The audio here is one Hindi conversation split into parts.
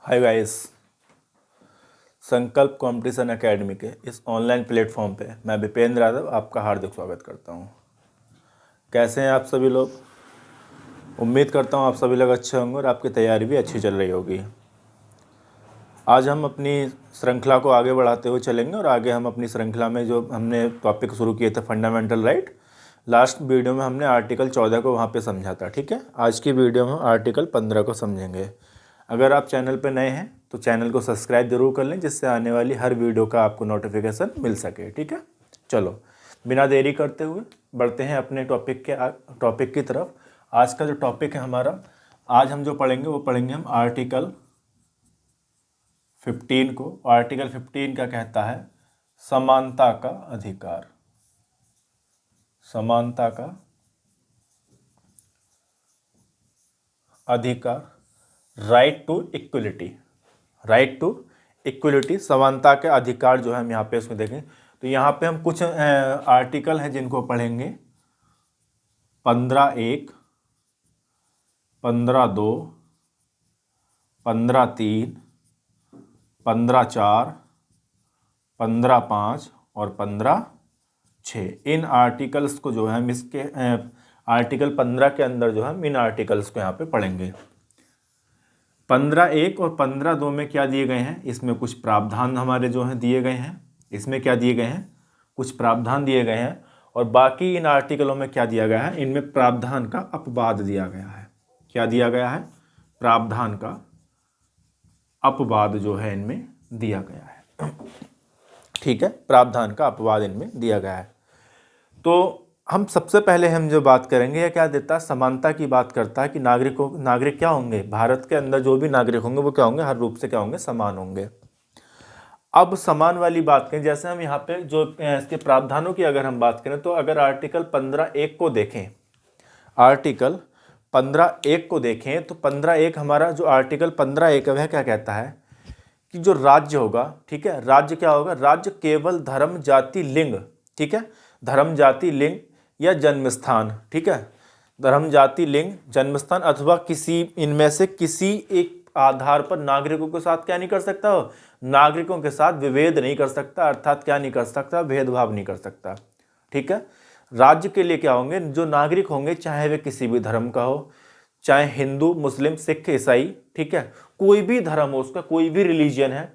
हाय गाइस, संकल्प कंपटीशन एकेडमी के इस ऑनलाइन प्लेटफॉर्म पे मैं विपेंद्र यादव आपका हार्दिक स्वागत करता हूँ। कैसे हैं आप सभी लोग? उम्मीद करता हूँ आप सभी लोग अच्छे होंगे और आपकी तैयारी भी अच्छी चल रही होगी। आज हम अपनी श्रृंखला को आगे बढ़ाते हुए चलेंगे और आगे हम अपनी श्रृंखला में जो हमने टॉपिक शुरू किए थे फंडामेंटल राइट, लास्ट वीडियो में हमने आर्टिकल 14 को वहाँ पे समझा था। ठीक है, आज की वीडियो में हम आर्टिकल 15 को समझेंगे। अगर आप चैनल पर नए हैं तो चैनल को सब्सक्राइब जरूर कर लें, जिससे आने वाली हर वीडियो का आपको नोटिफिकेशन मिल सके। ठीक है, चलो बिना देरी करते हुए बढ़ते हैं अपने टॉपिक की तरफ। आज का जो टॉपिक है हमारा, आज हम जो पढ़ेंगे वो पढ़ेंगे हम आर्टिकल 15 को। आर्टिकल 15 क्या कहता है? समानता का अधिकार। समानता का अधिकार, right to equality. Right to equality, समानता के अधिकार जो है हम यहाँ पे इसमें देखें तो यहाँ पे हम कुछ आर्टिकल हैं जिनको पढ़ेंगे। 15(1), 15(2), 15(3), 15(4), 15(5) और 15(6। इन आर्टिकल्स को जो है हम इसके आर्टिकल 15 के अंदर जो है हम इन आर्टिकल्स को यहाँ पे पढ़ेंगे। 15(1) और 15(2) में क्या दिए गए हैं? इसमें कुछ प्रावधान हमारे जो हैं दिए गए हैं। इसमें क्या दिए गए हैं? कुछ प्रावधान दिए गए हैं। और बाकी इन आर्टिकलों में क्या दिया गया है? इनमें प्रावधान का अपवाद दिया गया है। क्या दिया गया है? प्रावधान का अपवाद जो है इनमें दिया गया है। ठीक है, प्रावधान का अपवाद इनमें दिया गया है। तो हम सबसे पहले हम जो बात करेंगे, यह क्या देता है? समानता की बात करता है कि नागरिक क्या होंगे? भारत के अंदर जो भी नागरिक होंगे वो क्या होंगे? हर रूप से क्या होंगे? समान होंगे। अब समान वाली बात करें, जैसे हम यहाँ पे जो इसके प्रावधानों की अगर हम बात करें तो अगर आर्टिकल 15(1) को देखें, आर्टिकल 15(1) को देखें तो 15(1) हमारा जो आर्टिकल 15(1) है वह क्या कहता है कि जो राज्य होगा, ठीक है, राज्य क्या होगा? राज्य केवल धर्म, जाति, लिंग, ठीक है, धर्म, जाति, लिंग या जन्म स्थान, ठीक है, धर्म, जाति, लिंग, जन्म स्थान अथवा किसी इनमें से किसी एक आधार पर नागरिकों के साथ क्या नहीं कर सकता? नागरिकों के साथ विभेद नहीं कर सकता, अर्थात क्या नहीं कर सकता? भेदभाव नहीं कर सकता। ठीक है, राज्य के लिए क्या होंगे? जो नागरिक होंगे, चाहे वे किसी भी धर्म का हो, चाहे हिंदू, मुस्लिम, सिख, ईसाई, ठीक है, कोई भी धर्म हो उसका, कोई भी रिलीजियन है,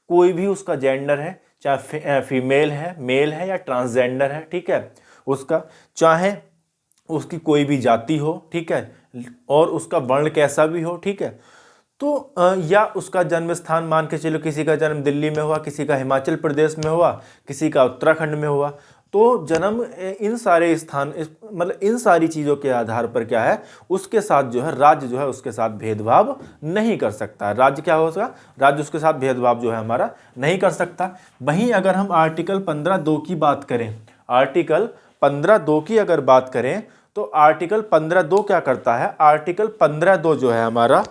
कोई भी उसका जेंडर है, चाहे फीमेल है, मेल है या ट्रांसजेंडर है, ठीक है, उसका चाहे उसकी कोई भी जाति हो, ठीक है, और उसका वर्ण कैसा भी हो, ठीक है, तो या उसका जन्म स्थान मान के चलो, किसी का जन्म दिल्ली में हुआ, किसी का हिमाचल प्रदेश में हुआ, किसी का उत्तराखंड में हुआ, तो जन्म इन सारे स्थान मतलब इन सारी चीज़ों के आधार पर क्या है, उसके साथ जो है राज्य जो है उसके साथ भेदभाव नहीं कर सकता। राज्य क्या हो सकता? राज्य उसके साथ भेदभाव जो है हमारा नहीं कर सकता। वहीं अगर हम आर्टिकल 15(2) की बात करें, आर्टिकल 15(2) की अगर बात करें तो आर्टिकल 15(2) क्या करता है? आर्टिकल 15(2) जो है हमारा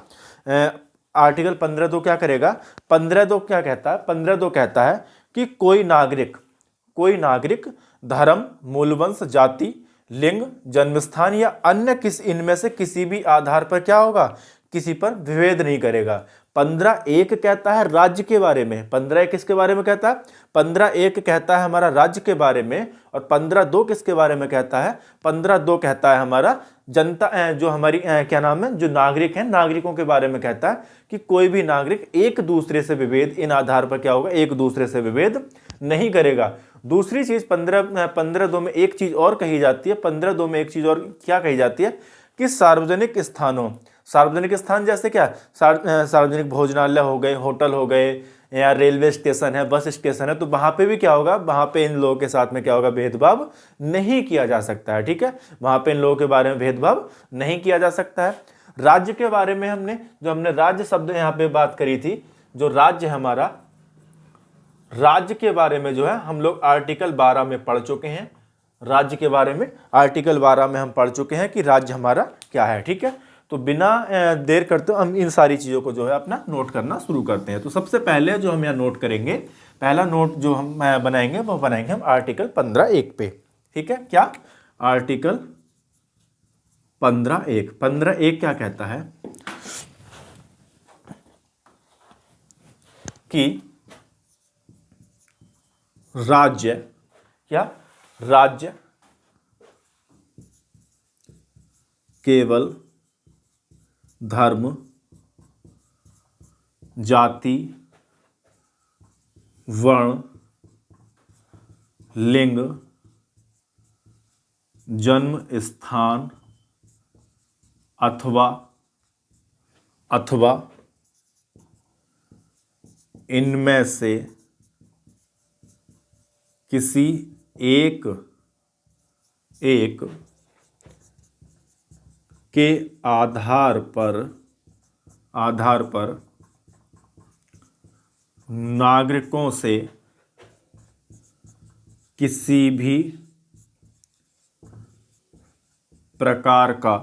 आर्टिकल 15(2) क्या करेगा? 15(2) क्या कहता है? 15(2) कहता है कि कोई नागरिक धर्म, मूलवंश, जाति, लिंग, जन्मस्थान या अन्य इनमें से किसी भी आधार पर क्या होगा? किसी पर विभेद नहीं करेगा। 15(1) कहता है राज्य के बारे में। 15(1) किसके बारे में कहता है? 15(1) कहता है हमारा राज्य के बारे में। और 15(2) किसके बारे में कहता है? 15(2) कहता है हमारा जनता, जो हमारी क्या नाम है, जो नागरिक हैं, नागरिकों के बारे में कहता है कि कोई भी नागरिक एक दूसरे से विभेद, इन आधार पर क्या होगा? एक दूसरे से विभेद नहीं करेगा। दूसरी चीज 15(2) में एक चीज और कही जाती है। 15(2) में एक चीज और क्या कही जाती है कि सार्वजनिक स्थानों, सार्वजनिक स्थान जैसे क्या? सार्वजनिक भोजनालय हो गए, होटल हो गए, या रेलवे स्टेशन है, बस स्टेशन है, तो वहां पे भी क्या होगा? वहां पे इन लोगों के साथ में क्या होगा? भेदभाव नहीं किया जा सकता है। ठीक है, वहां पे इन लोगों के बारे में भेदभाव नहीं किया जा सकता है। राज्य के बारे में हमने राज्य शब्द यहाँ पे बात करी थी, जो राज्य हमारा, राज्य के बारे में जो है हम लोग आर्टिकल 12 में पढ़ चुके हैं। राज्य के बारे में आर्टिकल 12 में हम पढ़ चुके हैं कि राज्य हमारा क्या है। ठीक है, तो बिना देर करते हम इन सारी चीज़ों को जो है अपना नोट करना शुरू करते हैं। तो सबसे पहले जो हम यहाँ नोट करेंगे, पहला नोट जो हम बनाएंगे वो बनाएंगे हम आर्टिकल 15(1) पे। ठीक है, क्या? आर्टिकल 15(1). 15(1) क्या कहता है? कि राज्य, क्या राज्य केवल धर्म, जाति, वर्ण, लिंग, जन्म स्थान अथवा इनमें से किसी एक के आधार पर नागरिकों से किसी भी प्रकार का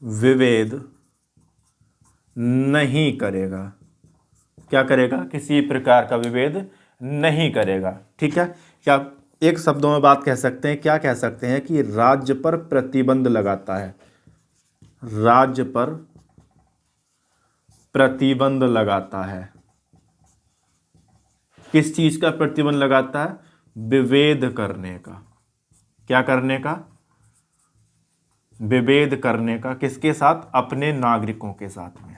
विभेद नहीं करेगा। क्या करेगा? किसी प्रकार का विभेद नहीं करेगा। ठीक है, क्या एक शब्दों में बात कह सकते हैं, क्या कह सकते हैं कि राज्य पर प्रतिबंध लगाता है। राज्य पर प्रतिबंध लगाता है। किस चीज का प्रतिबंध लगाता है? विभेद करने का। क्या करने का? विभेद करने का। किसके साथ? अपने नागरिकों के साथ में,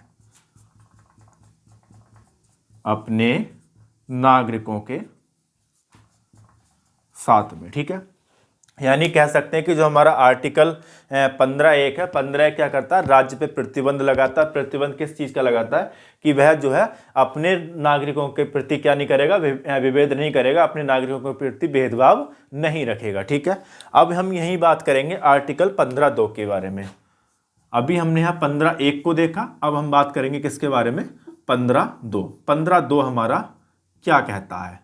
अपने नागरिकों के साथ में। ठीक है, यानी कह सकते हैं कि जो हमारा आर्टिकल 15(1) है, 15(1) क्या करता है? राज्य पे प्रतिबंध लगाता है। प्रतिबंध किस चीज का लगाता है? कि वह जो है अपने नागरिकों के प्रति क्या नहीं करेगा? विभेद नहीं करेगा, अपने नागरिकों के प्रति भेदभाव नहीं रखेगा। ठीक है, अब हम यही बात करेंगे आर्टिकल 15(2) के बारे में। अभी हमने यहाँ 15(1) को देखा, अब हम बात करेंगे किसके बारे में? 15(2). 15(2) हमारा क्या कहता है?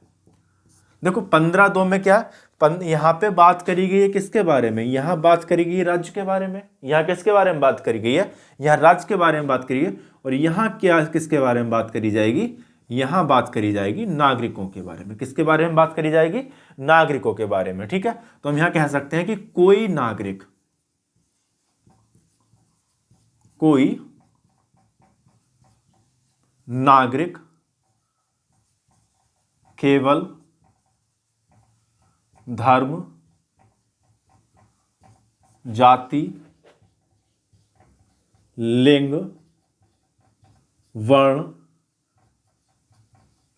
देखो 15(2) में क्या, यहाँ पे बात करी गई है किसके बारे में? यहाँ बात करी गई है राज्य के बारे में। यहाँ किसके बारे में बात करी गई है? यहाँ राज्य के बारे में बात करी है। और यहाँ क्या, किसके बारे में बात करी जाएगी? यहाँ बात करी जाएगी नागरिकों के बारे में। किसके बारे में बात करी जाएगी? नागरिकों के बारे में। ठीक है, तो हम यहाँ कह सकते हैं कि कोई नागरिक केवल धर्म, जाति, लिंग, वर्ण,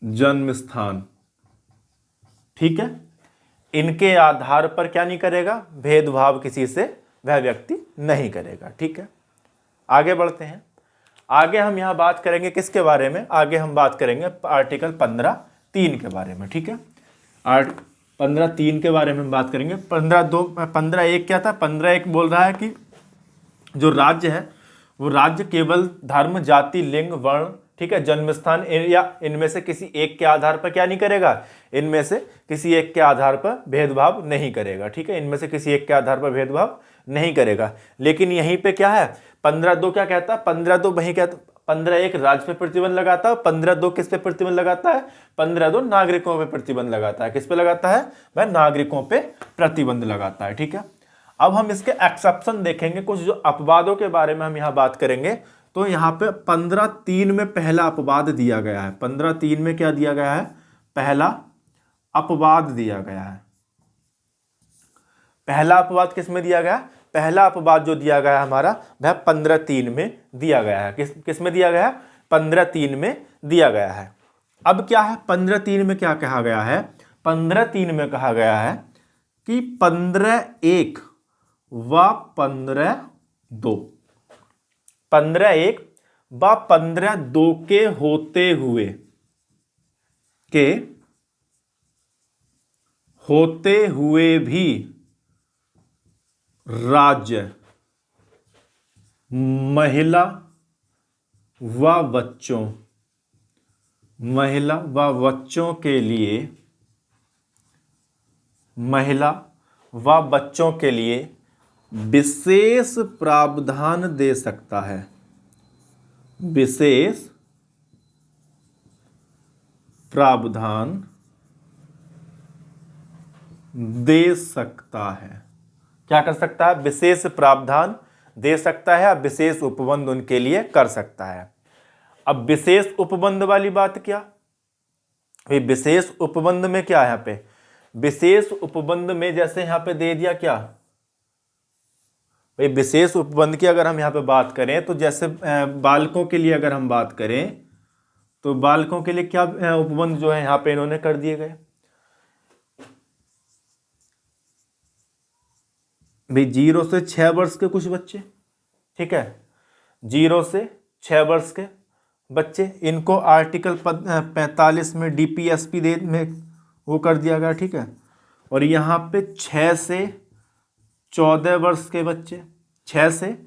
जन्म स्थान, ठीक है, इनके आधार पर क्या नहीं करेगा? भेदभाव किसी से वह व्यक्ति नहीं करेगा। ठीक है, आगे बढ़ते हैं। आगे हम यहां बात करेंगे किसके बारे में? आगे हम बात करेंगे आर्टिकल 15(3) के बारे में। ठीक है, 15(3) के बारे में हम बात करेंगे। 15(1) क्या था? 15(1) बोल रहा है कि जो राज्य है वो राज्य केवल धर्म, जाति, लिंग, वर्ण, ठीक है, जन्म स्थान या इनमें से किसी एक के आधार पर क्या नहीं करेगा? इनमें से किसी एक के आधार पर भेदभाव नहीं करेगा। ठीक है, इनमें से किसी एक के आधार पर भेदभाव नहीं करेगा। लेकिन यहीं पे क्या है? 15(2) क्या कहता है? 15(2) वही कहता, 15(1) राज्य पे प्रतिबंध लगाता है, 15(2) किस पे प्रतिबंध लगाता है? 15(2) नागरिकों पे प्रतिबंध लगाता है। किस पे लगाता है? वह नागरिकों पे प्रतिबंध लगाता है। ठीक है, अब हम इसके एक्सेप्शन देखेंगे, कुछ जो अपवादों के बारे में हम यहां बात करेंगे। तो यहां पे 15(3) में पहला अपवाद दिया गया है। 15(3) में क्या दिया गया है? पहला अपवाद दिया गया है। पहला अपवाद किस में दिया गया? पहला अपवाद जो दिया गया है हमारा, वह 15(3) में दिया गया है। किस में दिया गया है? 15(3) में दिया गया है। अब क्या है 15(3) में क्या कहा गया है? 15(3) में कहा गया है कि 15(1) व 15(2), 15(1) व 15(2) के होते हुए भी राज्य महिला व बच्चों के लिए विशेष प्रावधान दे सकता है। विशेष प्रावधान दे सकता है। क्या कर सकता है? विशेष प्रावधान दे सकता है, विशेष उपबंध उनके लिए कर सकता है। अब विशेष उपबंध वाली बात क्या, ये विशेष उपबंध में क्या है, यहाँ पे विशेष उपबंध में जैसे यहाँ पे दे दिया क्या भाई, विशेष उपबंध की अगर हम यहाँ पे बात करें तो जैसे बालकों के लिए अगर हम बात करें तो बालकों के लिए क्या उपबंध जो है यहाँ पे इन्होंने कर दिए गए भाई, 0 से 6 वर्ष के कुछ बच्चे, ठीक है, 0 से 6 वर्ष के बच्चे, इनको आर्टिकल 45 में डीपीएसपी दे में वो कर दिया गया, ठीक है। और यहाँ पे 6 से 14 वर्ष के बच्चे, 6 से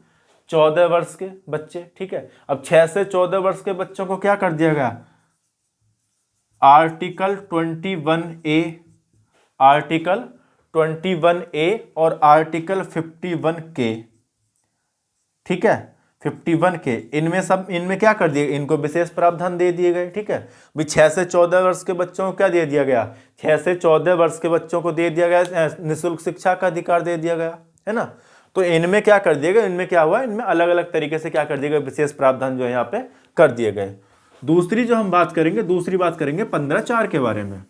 14 वर्ष के बच्चे, ठीक है। अब 6 से 14 वर्ष के बच्चों को क्या कर दिया गया, आर्टिकल 21A, आर्टिकल 21A और आर्टिकल 51K, ठीक है, 51K, इनमें क्या कर दिया, इनको विशेष प्रावधान दे दिए गए, ठीक है। भाई 6 से 14 वर्ष के बच्चों को क्या दे दिया गया, 6 से 14 वर्ष के बच्चों को दे दिया गया निःशुल्क शिक्षा का अधिकार दे दिया गया, है ना। तो इनमें क्या कर दिया गया, इनमें क्या हुआ, इनमें अलग अलग तरीके से क्या कर दिया गया, विशेष प्रावधान जो है यहाँ पे कर दिए गए। दूसरी जो हम बात करेंगे, दूसरी बात करेंगे 15(4) के बारे में।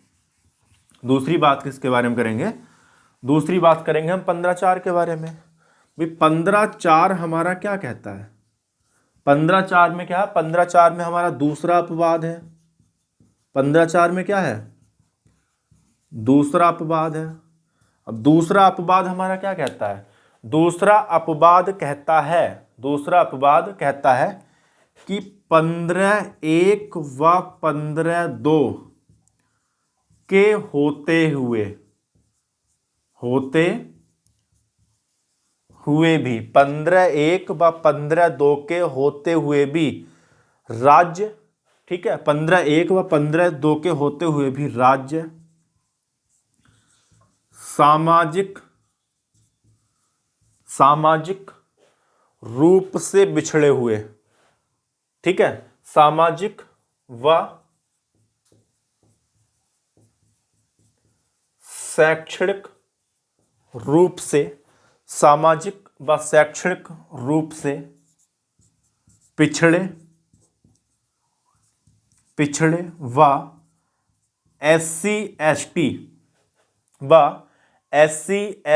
दूसरी बात किसके बारे में करेंगे, दूसरी बात करेंगे हम 15(4) के बारे में। भाई 15(4) हमारा क्या कहता है, 15(4) में क्या है, 15(4) में हमारा दूसरा अपवाद है। 15(4) में क्या है, दूसरा अपवाद है। अब दूसरा अपवाद हमारा क्या कहता है, दूसरा अपवाद कहता है, दूसरा अपवाद कहता है कि 15(1) व 15(2) के होते हुए भी, 15(1) व 15(2) के होते हुए भी राज्य, ठीक है, 15(1) व 15(2) के होते हुए भी राज्य सामाजिक रूप से बिछड़े हुए, ठीक है, सामाजिक व शैक्षणिक रूप से, सामाजिक व शैक्षणिक रूप से पिछड़े व SC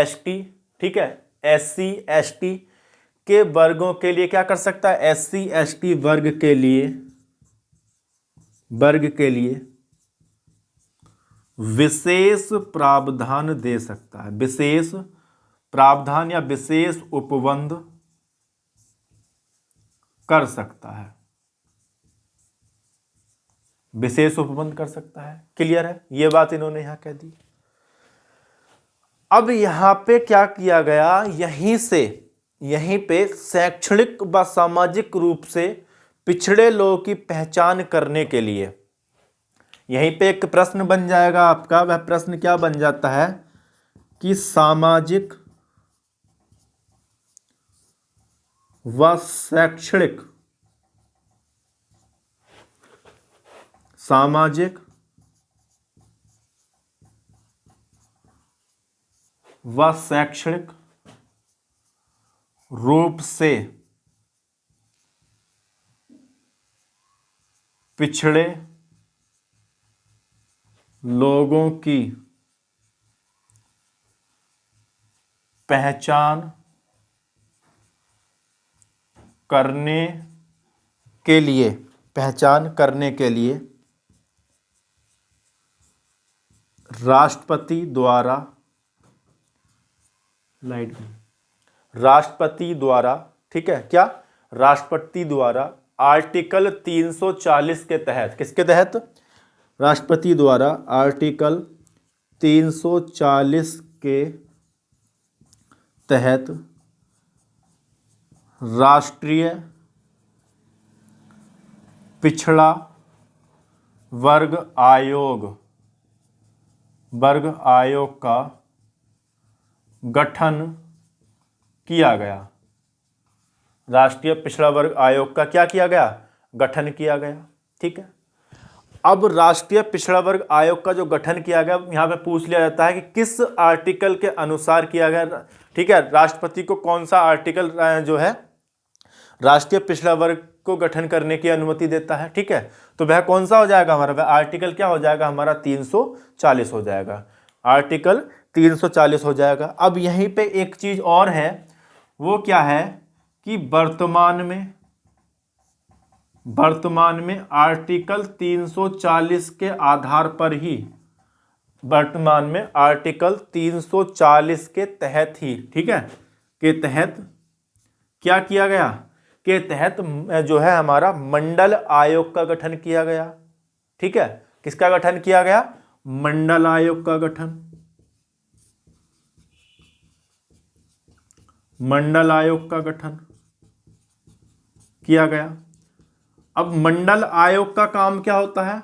ST, ठीक है, SC ST के वर्गों के लिए क्या कर सकता है, SC ST वर्ग के लिए विशेष प्रावधान दे सकता है, विशेष प्रावधान या विशेष उपबंध कर सकता है, विशेष उपबंध कर सकता है। क्लियर है, ये बात इन्होंने यहां कह दी। अब यहां पे क्या किया गया, यहीं पे शैक्षणिक व सामाजिक रूप से पिछड़े लोगों की पहचान करने के लिए यहीं पे एक प्रश्न बन जाएगा आपका। वह प्रश्न क्या बन जाता है कि सामाजिक व शैक्षणिक, सामाजिक व शैक्षणिक रूप से पिछड़े लोगों की पहचान करने के लिए राष्ट्रपति द्वारा, ठीक है, क्या, राष्ट्रपति द्वारा आर्टिकल 340 के तहत, किसके तहत, राष्ट्रपति द्वारा आर्टिकल 340 के तहत राष्ट्रीय पिछड़ा वर्ग आयोग का गठन किया गया। राष्ट्रीय पिछड़ा वर्ग आयोग का क्या किया गया, गठन किया गया, ठीक है। अब राष्ट्रीय पिछड़ा वर्ग आयोग का जो गठन किया गया, यहां पे पूछ लिया जाता है कि किस आर्टिकल के अनुसार किया गया, ठीक है। राष्ट्रपति को कौन सा आर्टिकल जो है राष्ट्रीय पिछड़ा वर्ग को गठन करने की अनुमति देता है। ठीक है, तो वह कौन सा हो जाएगा हमारा, वह आर्टिकल क्या हो जाएगा हमारा 340 हो जाएगा, आर्टिकल 340 हो जाएगा। अब यहीं पे एक चीज और है, वो क्या है कि वर्तमान में आर्टिकल 340 के आधार पर ही, वर्तमान में आर्टिकल 340 के तहत ही, ठीक है, के तहत क्या किया गया, के तहत जो है हमारा मंडल आयोग का गठन किया गया। ठीक है, किसका गठन किया गया, मंडल आयोग का गठन, मंडल आयोग का गठन किया गया। अब मंडल आयोग का काम क्या होता है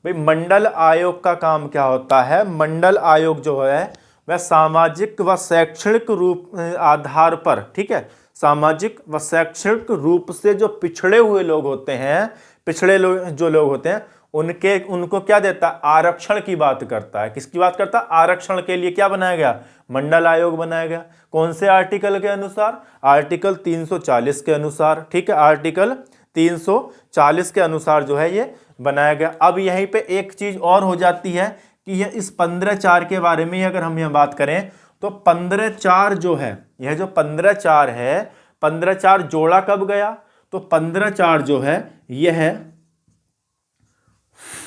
भाई, मंडल आयोग का काम क्या होता है, मंडल आयोग जो है वह सामाजिक व शैक्षणिक रूप आधार पर, ठीक है, सामाजिक व शैक्षणिक रूप से जो पिछड़े हुए लोग होते हैं, पिछड़े लोग जो लोग होते हैं उनको क्या देता है, आरक्षण की बात करता है। किसकी बात करता है, आरक्षण के लिए क्या बनाया गया, मंडल आयोग बनाया गया। कौन से आर्टिकल के अनुसार, आर्टिकल 340 के अनुसार। ठीक है, आर्टिकल 340 के अनुसार जो है ये बनाया गया। अब यहीं पे एक चीज और हो जाती है कि यह इस 15/4 के बारे में अगर हम यह बात करें तो 15/4 जो है, यह जो 15/4 है, 15/4 जोड़ा कब गया, तो 15/4 जो है यह है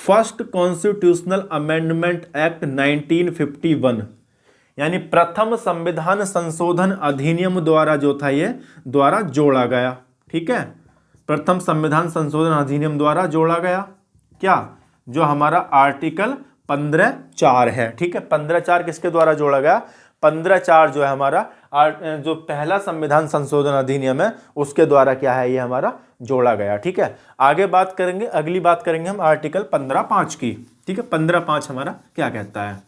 फर्स्ट कॉन्स्टिट्यूशनल अमेंडमेंट एक्ट 1951, यानी प्रथम संविधान संशोधन अधिनियम द्वारा जो था ये द्वारा जोड़ा गया। ठीक है, प्रथम संविधान संशोधन अधिनियम द्वारा जोड़ा गया, क्या, जो हमारा आर्टिकल 15/4 है। ठीक है, 15/4 किसके द्वारा जोड़ा गया, 15/4 जो है हमारा जो पहला संविधान संशोधन अधिनियम है उसके द्वारा क्या है ये हमारा जोड़ा गया। ठीक है, आगे बात करेंगे, अगली बात करेंगे हम आर्टिकल 15/5 की। ठीक है, 15/5 हमारा क्या कहता है,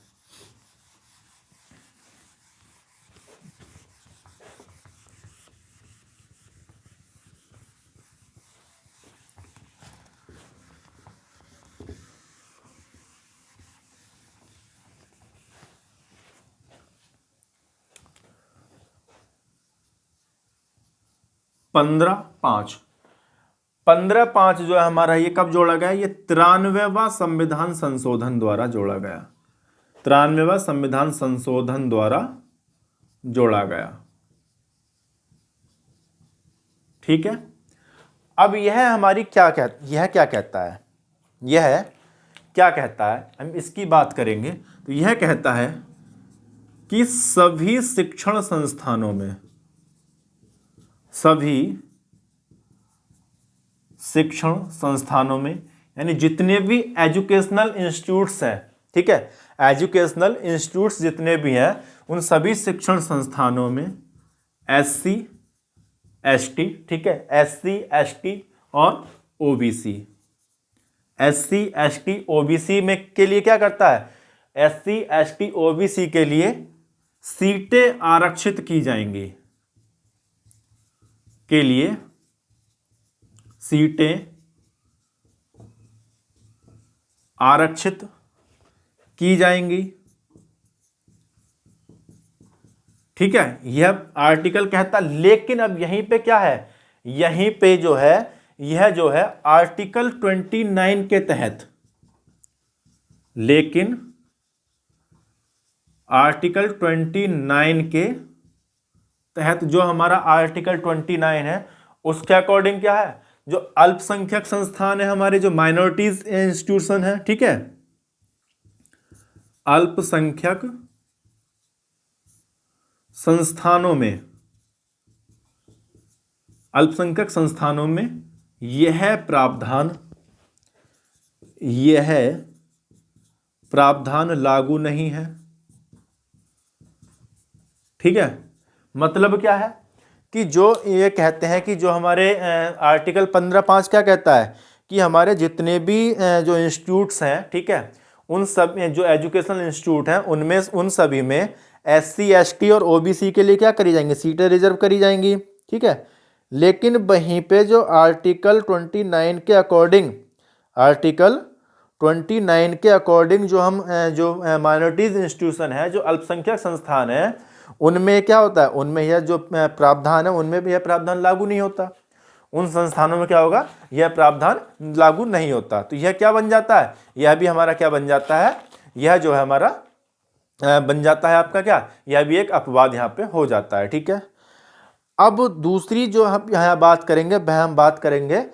पंद्रह पांच जो है हमारा ये कब जोड़ा गया, ये 93वां संविधान संशोधन द्वारा जोड़ा गया, 93वां संविधान संशोधन द्वारा जोड़ा गया। ठीक है, अब यह हमारी क्या कहता है, यह क्या कहता है, हम इसकी बात करेंगे तो यह कहता है कि सभी शिक्षण संस्थानों में, सभी शिक्षण संस्थानों में, यानी जितने भी एजुकेशनल इंस्टीट्यूट्स हैं, ठीक है, एजुकेशनल इंस्टीट्यूट्स जितने भी हैं उन सभी शिक्षण संस्थानों में SC ST, ठीक है, SC ST और OBC, SC ST OBC में के लिए क्या करता है, SC ST OBC के लिए सीटें आरक्षित की जाएंगी, के लिए सीटें आरक्षित की जाएंगी। ठीक है, यह आर्टिकल कहता, लेकिन अब यहीं पे क्या है, यहीं पे जो है यह जो है आर्टिकल 29 के तहत, लेकिन आर्टिकल 29 के तहत जो हमारा आर्टिकल 29 है उसके अकॉर्डिंग क्या है, जो अल्पसंख्यक संस्थान है हमारे, जो माइनॉरिटीज इंस्टीट्यूशन है, ठीक है, अल्पसंख्यक संस्थानों में, अल्पसंख्यक संस्थानों में यह प्रावधान लागू नहीं है। ठीक है, मतलब क्या है कि जो ये कहते हैं कि जो हमारे आर्टिकल 15/5 क्या कहता है कि हमारे जितने भी जो इंस्टीट्यूट्स हैं, ठीक है, उन सब जो एजुकेशनल इंस्टीट्यूट हैं उनमें उन सभी में SC ST और OBC के लिए क्या करी जाएंगी, सीटें रिजर्व करी जाएंगी। ठीक है, लेकिन वहीं पे जो आर्टिकल 29 के अकॉर्डिंग, आर्टिकल 29 के अकॉर्डिंग जो हम जो माइनॉरिटीज इंस्टीट्यूशन है, जो अल्पसंख्यक संस्थान है, उनमें क्या होता है, उनमें यह जो प्रावधान है उनमें भी यह प्रावधान लागू नहीं होता। उन संस्थानों में क्या होगा, यह प्रावधान लागू नहीं होता। तो यह क्या बन जाता है, यह भी हमारा क्या बन जाता है, यह जो है हमारा बन जाता है आपका क्या, यह भी एक अपवाद यहाँ पे हो जाता है। ठीक है, अब दूसरी जो हम यहाँ बात करेंगे, वह हम बात करेंगे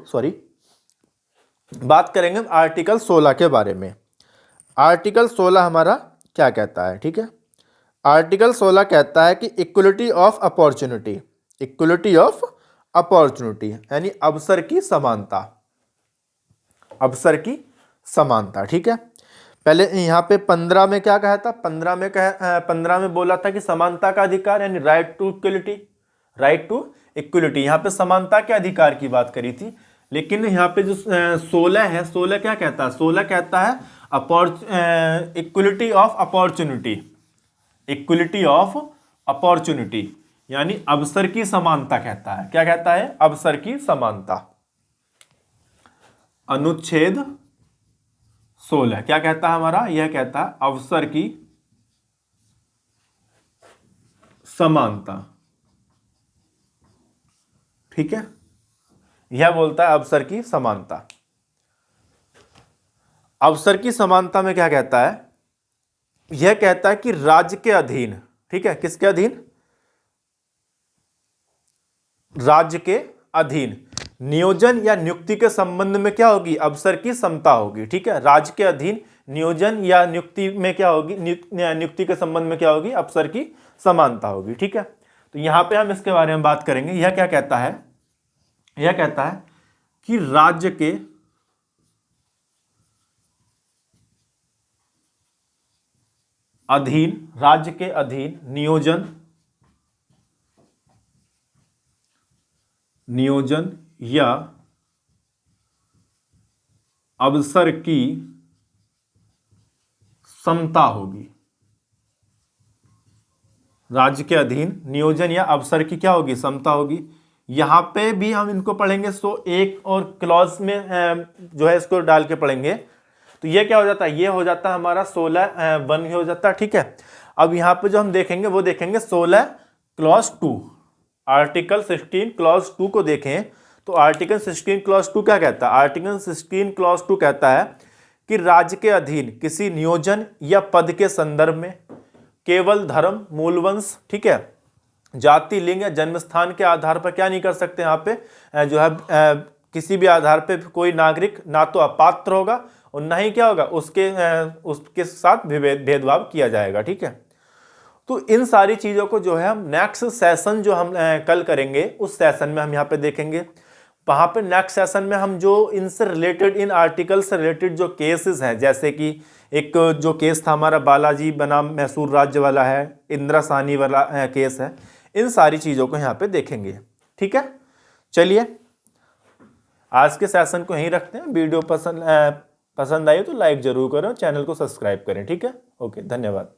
सॉरी, बात करेंगे आर्टिकल 16 के बारे में। आर्टिकल 16 हमारा क्या कहता है, ठीक है, आर्टिकल 16 कहता है कि equality of opportunity, equality of opportunity यानी अवसर की समानता, अवसर की समानता। ठीक है, पहले यहाँ पे 15 में क्या कहा था, 15 में बोला था कि समानता का अधिकार यानी right to equality, right to equality, यहाँ पे समानता के अधिकार की बात करी थी। लेकिन यहाँ पे जो 16 है, 16 क्या कहता है, 16 कहता है equality of opportunity, equality of opportunity यानी अवसर की समानता कहता है। क्या कहता है, अवसर की समानता। अनुच्छेद 16 क्या कहता है हमारा, यह कहता है अवसर की समानता। ठीक है, यह बोलता है अवसर की समानता। अवसर की समानता में क्या कहता है, यह कहता है कि राज्य के अधीन, ठीक है, किसके अधीन, राज्य के अधीन नियोजन या नियुक्ति के संबंध में क्या होगी, अवसर की समता होगी। ठीक है, राज्य के अधीन नियोजन या नियुक्ति में क्या होगी, नियुक्ति के संबंध में क्या होगी, अवसर की समानता होगी। ठीक है, तो यहां पे हम इसके बारे में बात करेंगे। यह क्या कहता है, यह कहता है कि राज्य के अधीन, राज्य के अधीन नियोजन, नियोजन या अवसर की समता होगी। राज्य के अधीन नियोजन या अवसर की क्या होगी, समता होगी। यहां पे भी हम इनको पढ़ेंगे, सो एक और क्लॉज में जो है इसको डाल के पढ़ेंगे। तो ये क्या हो जाता है, ये हो जाता है हमारा 16(1) हो जाता है। ठीक है, अब यहाँ पे जो हम देखेंगे वो देखेंगे 16 क्लॉज 2, आर्टिकल 16 क्लॉज 2 को देखें तो आर्टिकल 16 क्लॉज 2 क्या कहता है, आर्टिकल 16 क्लॉज 2 कहता है कि राज्य के अधीन किसी नियोजन या पद के संदर्भ में केवल धर्म, मूलवंश, ठीक है, जाति, लिंग या जन्म स्थान के आधार पर क्या नहीं कर सकते, यहाँ पे जो है किसी भी आधार पे कोई नागरिक ना तो अपात्र होगा और ना ही क्या होगा उसके साथ भेदभाव किया जाएगा। ठीक है, तो इन सारी चीज़ों को जो है हम नेक्स्ट सेशन जो हम कल करेंगे उस सेशन में हम यहाँ पे देखेंगे। वहाँ पे नेक्स्ट सेशन में हम जो इनसे रिलेटेड, इन आर्टिकल से रिलेटेड जो केसेस हैं, जैसे कि एक जो केस था हमारा बालाजी बनाम मैसूर राज्य वाला है, इंदिरा साहनी वाला केस है, इन सारी चीज़ों को यहाँ पे देखेंगे। ठीक है, चलिए आज के सेशन को यहीं रखते हैं। वीडियो पसंद आई तो लाइक जरूर करें, चैनल को सब्सक्राइब करें। ठीक है, ओके, धन्यवाद।